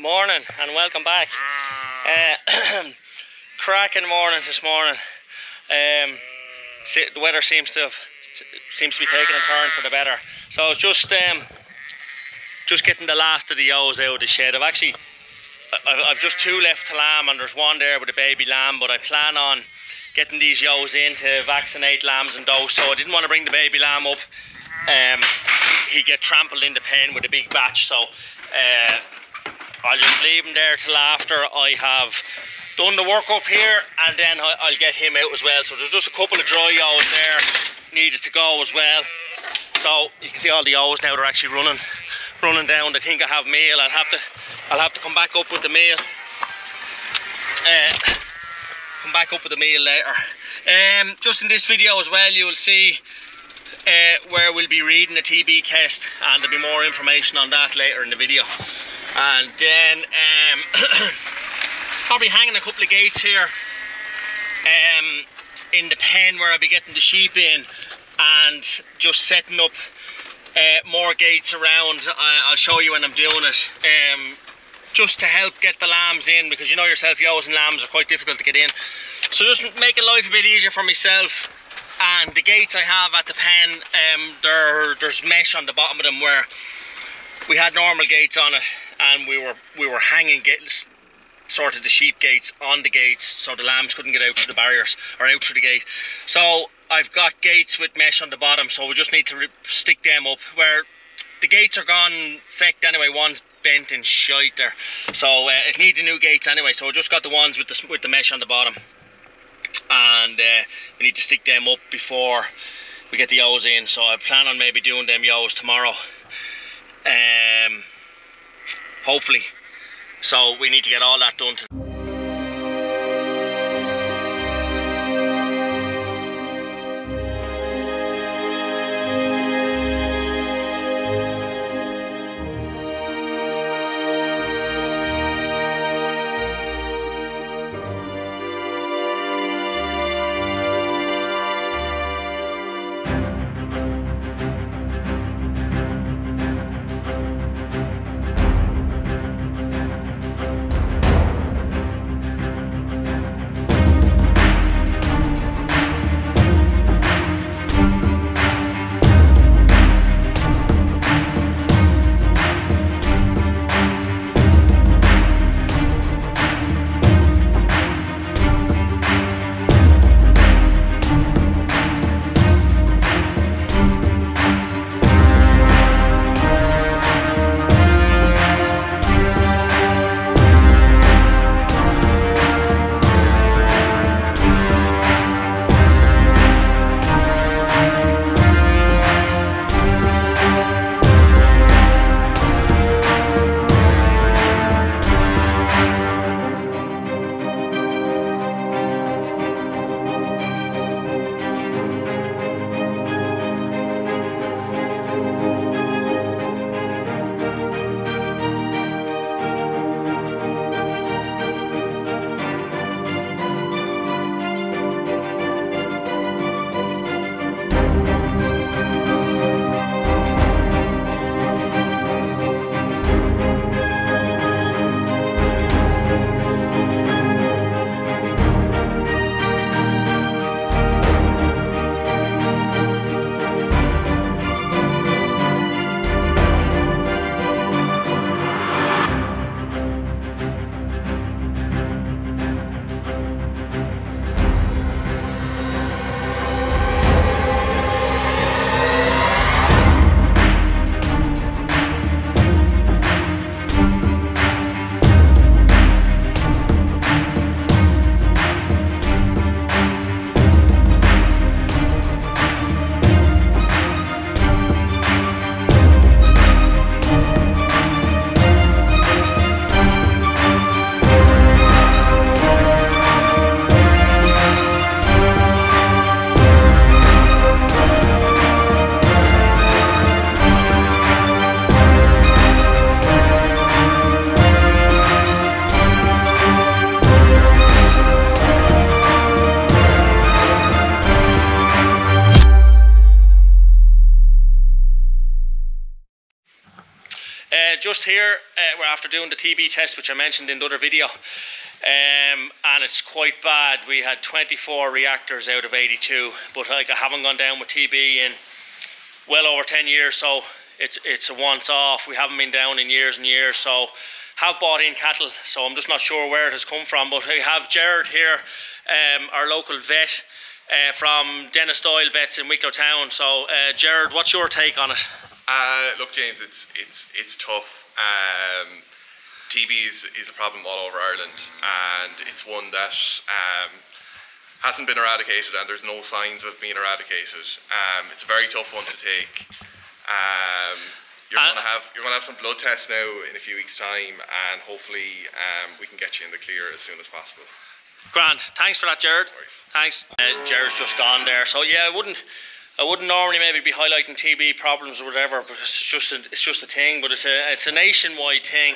Morning and welcome back. Cracking morning this morning. The weather seems to be taking a turn for the better. So it's just getting the last of the ewes out of the shed. I've just two left to lamb, and there's one there with a baby lamb, but I plan on getting these ewes in to vaccinate lambs and does, so I didn't want to bring the baby lamb up. He'd get trampled in the pen with a big batch, so I'll just leave him there till after I have done the work up here, and then I'll get him out as well. So there's just a couple of dry ewes there needed to go as well. So you can see all the ewes now, they're actually running down. They think I have meal. I'll have to come back up with the meal. Come back up with the meal later. Just in this video as well, you will see where we'll be reading the TB test, and there'll be more information on that later in the video. And then probably hanging a couple of gates here in the pen where I'll be getting the sheep in, and just setting up more gates around. I'll show you when I'm doing it, just to help get the lambs in, because you know yourself, ewes and lambs are quite difficult to get in. So just making life a bit easier for myself. And the gates I have at the pen, there's mesh on the bottom of them, where we had normal gates on it, and we were hanging sort of the sheep gates on the gates, so the lambs couldn't get out through the barriers or out through the gate. So I've got gates with mesh on the bottom, so we just need to stick them up. Where the gates are gone fecked anyway, one's bent and shite there, so it needs new gates anyway. So I just got the ones with the mesh on the bottom, and we need to stick them up before we get the ewes in. So I plan on maybe doing them ewes tomorrow, hopefully. So we need to get all that done today. just here, we're after doing the TB test, which I mentioned in the other video, and it's quite bad. We had 24 reactors out of 82, but like I haven't gone down with TB in well over 10 years, so it's a once off. We haven't been down in years and years, so have bought in cattle, so I'm just not sure where it has come from. But I have Jared here, our local vet from Dennis Doyle Vets in Wicklow Town. So Jared, what's your take on it? Look, James, it's tough. TB is a problem all over Ireland, and it's one that hasn't been eradicated, and there's no signs of it being eradicated. It's a very tough one to take. You're gonna have some blood tests now in a few weeks' time, and hopefully we can get you in the clear as soon as possible. Grand. Thanks for that, Jared. Thanks. Jared's just gone there. So yeah, I wouldn't normally maybe be highlighting TB problems or whatever, because it's just a thing, but it's a nationwide thing.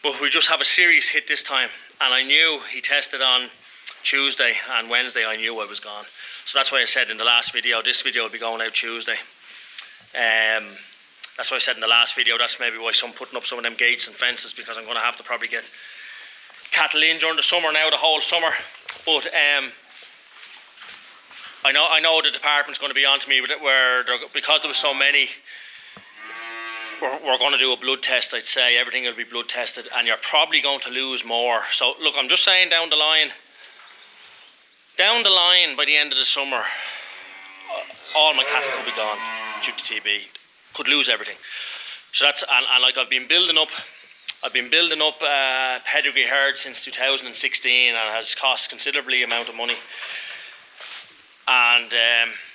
But we just have a serious hit this time, and I knew he tested on Tuesday, and Wednesday I knew I was gone. So that's why I said in the last video, this video will be going out Tuesday. That's why I said in the last video, that's maybe why I'm putting up some of them gates and fences, because I'm going to have to probably get cattle in during the summer now, the whole summer. But I know the department's going to be on to me because there was so many. We're going to do a blood test, I'd say. Everything will be blood tested, and you're probably going to lose more. So look, I'm just saying down the line by the end of the summer, all my cattle could be gone due to TB. Could lose everything. So that's, and like I've been building up pedigree herd since 2016, and it has cost considerably amount of money. And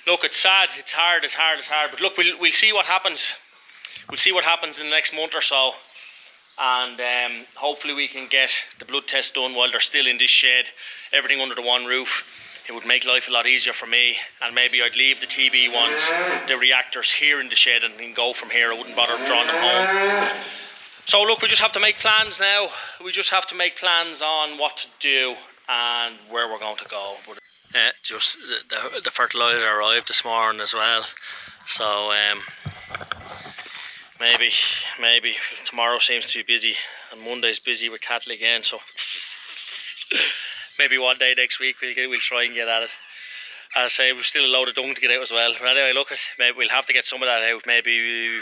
look, it's sad, it's hard, but look, we'll see what happens. We'll see what happens in the next month or so, and hopefully we can get the blood test done while they're still in this shed, everything under the one roof. It would make life a lot easier for me, and maybe I'd leave the TB ones, the reactors here in the shed, and then go from here. I wouldn't bother drawing them home. So look, we just have to make plans now. We just have to make plans on what to do and where we're going to go. But just the fertilizer arrived this morning as well, so maybe tomorrow seems to be busy, and Monday's busy with cattle again, so maybe one day next week we'll try and get at it. As I say, we've still a load of dung to get out as well. But anyway, look, maybe we'll have to get some of that out, maybe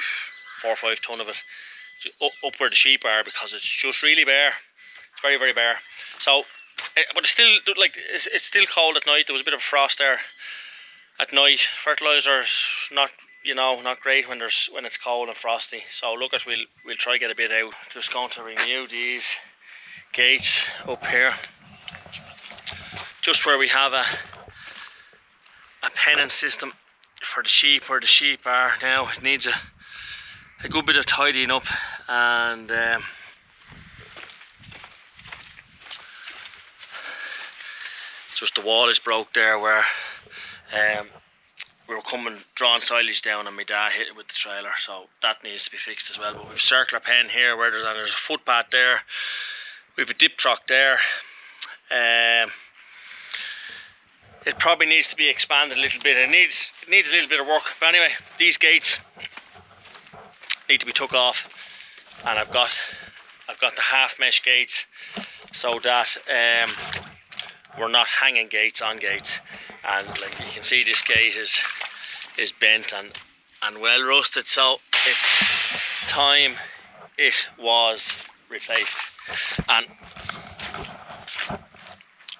4 or 5 ton of it, up where the sheep are, because it's just really bare. It's very, very bare. So, but it's still like it's still cold at night. There was a bit of frost there at night. Fertilizer's not great when it's cold and frosty. So look, we'll try get a bit out. Just going to renew these gates up here, just where we have a pennon system for the sheep, where the sheep are now. It needs a good bit of tidying up, and just the wall is broke there where we were drawing silage down, and my dad hit it with the trailer, so that needs to be fixed as well. But we've a circular pen here where there's a footpath there. We have a dip truck there. It probably needs to be expanded a little bit. It needs a little bit of work. But anyway, these gates need to be took off, and I've got the half mesh gates, so that we're not hanging gates on gates. And like you can see, this gate is bent and well rusted, so it's time it was replaced. And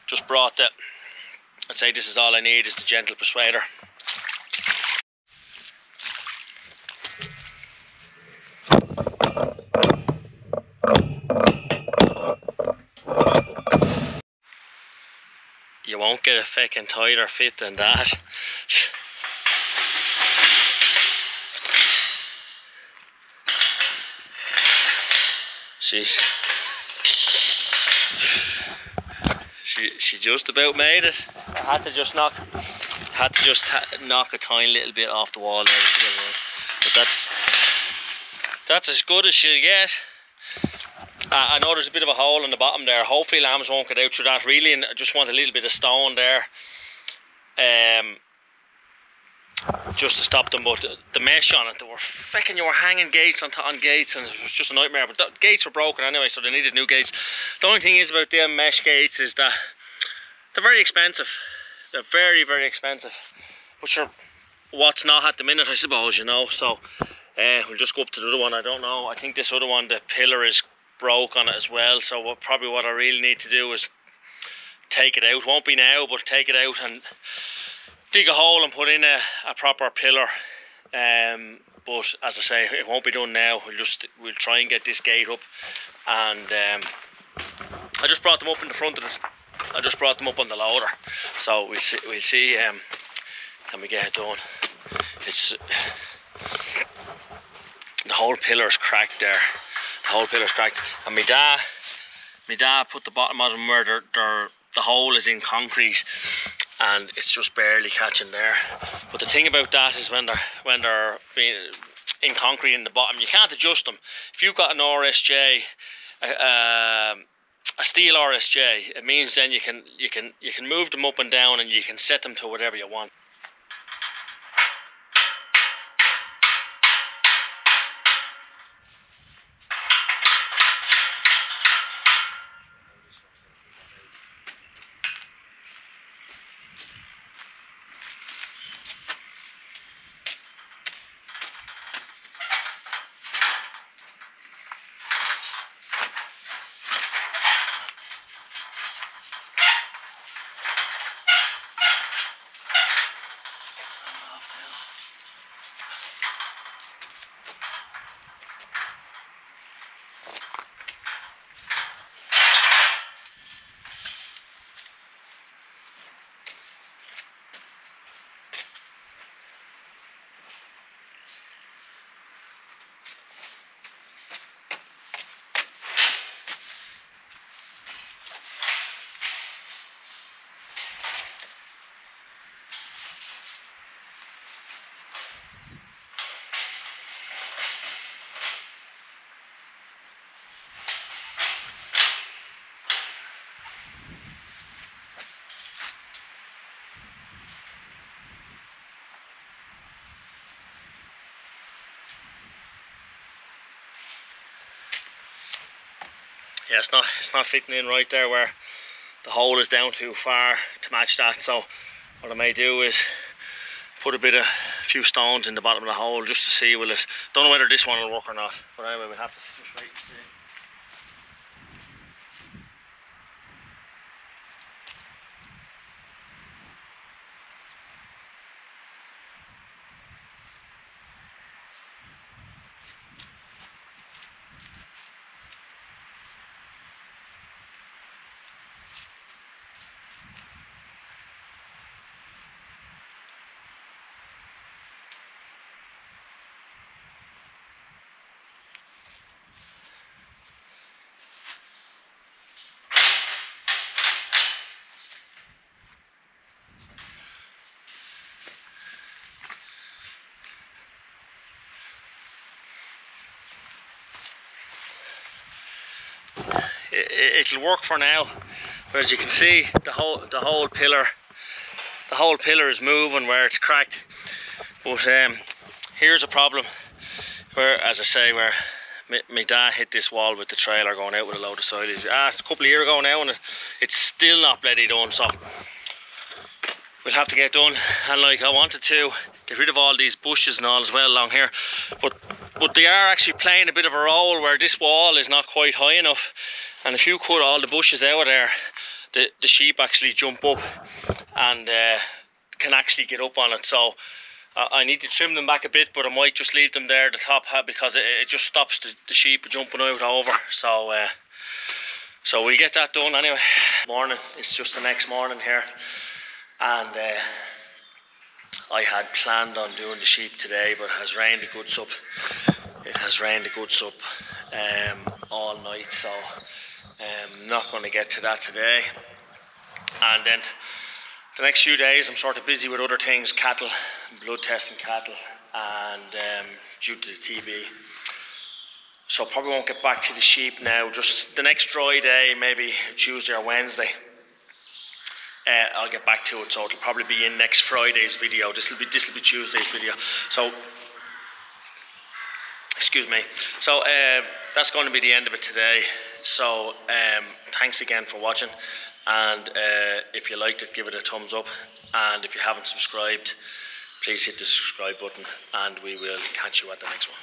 just brought the, I'd say this is all I need, is the gentle persuader. You won't get a fucking tighter fit than that. She just about made it. I had to just knock a tiny little bit off the wall there, but that's as good as she'll get. I know there's a bit of a hole in the bottom there. Hopefully lambs won't get out through that really, and I just want a little bit of stone there. just to stop them. But the mesh on it, you were hanging gates on gates, and it was just a nightmare. But the gates were broken anyway, so they needed new gates. The only thing is about them mesh gates is that they're very expensive. They're very, very expensive. But sure, what's not at the minute, I suppose, you know. So we'll just go up to the other one. I don't know. I think this other one, the pillar is broke on it as well. So what I really need to do is take it out. Won't be now, but take it out and dig a hole and put in a proper pillar. But as I say, it won't be done now. We'll try and get this gate up. And I just brought them up in the front of it. I just brought them up on the loader. So we'll see. Can we get it done? It's the whole pillar's cracked there. The whole pillar's cracked. And my dad put the bottom of them where the hole is in concrete, and it's just barely catching there. But the thing about that is when they're being in concrete in the bottom, you can't adjust them. If you've got an RSJ, a steel RSJ, it means then you can move them up and down, and you can set them to whatever you want. Yeah, it's not fitting in right there where the hole is down too far to match that. So what I may do is put a few stones in the bottom of the hole just to see will it. Don't know whether this one will work or not, but anyway, we'll have to just wait and see. It'll work for now, but as you can see, the whole pillar is moving where it's cracked. But here's a problem where, as I say, where my dad hit this wall with the trailer going out with a load of silage. It's a couple of years ago now, and it's still not bloody done. So we'll have to get done. And like, I wanted to get rid of all these bushes and all as well along here, but they are actually playing a bit of a role where this wall is not quite high enough, and if you cut all the bushes out of there, the sheep actually jump up and can actually get up on it. So I need to trim them back a bit, but I might just leave them there at the top because it just stops the sheep jumping out over. So so we'll get that done anyway. Morning, it's just the next morning here, and I had planned on doing the sheep today, but it has rained a good sup. It has rained a good sup all night, so I'm not going to get to that today. And then the next few days I'm sort of busy with other things, cattle, blood testing cattle, and due to the TB. So probably won't get back to the sheep now, just the next dry day, maybe Tuesday or Wednesday. I'll get back to it, so it'll probably be in next Friday's video. This will be Tuesday's video. So, excuse me. So that's going to be the end of it today. So thanks again for watching, and if you liked it, give it a thumbs up, and if you haven't subscribed, please hit the subscribe button, and we will catch you at the next one.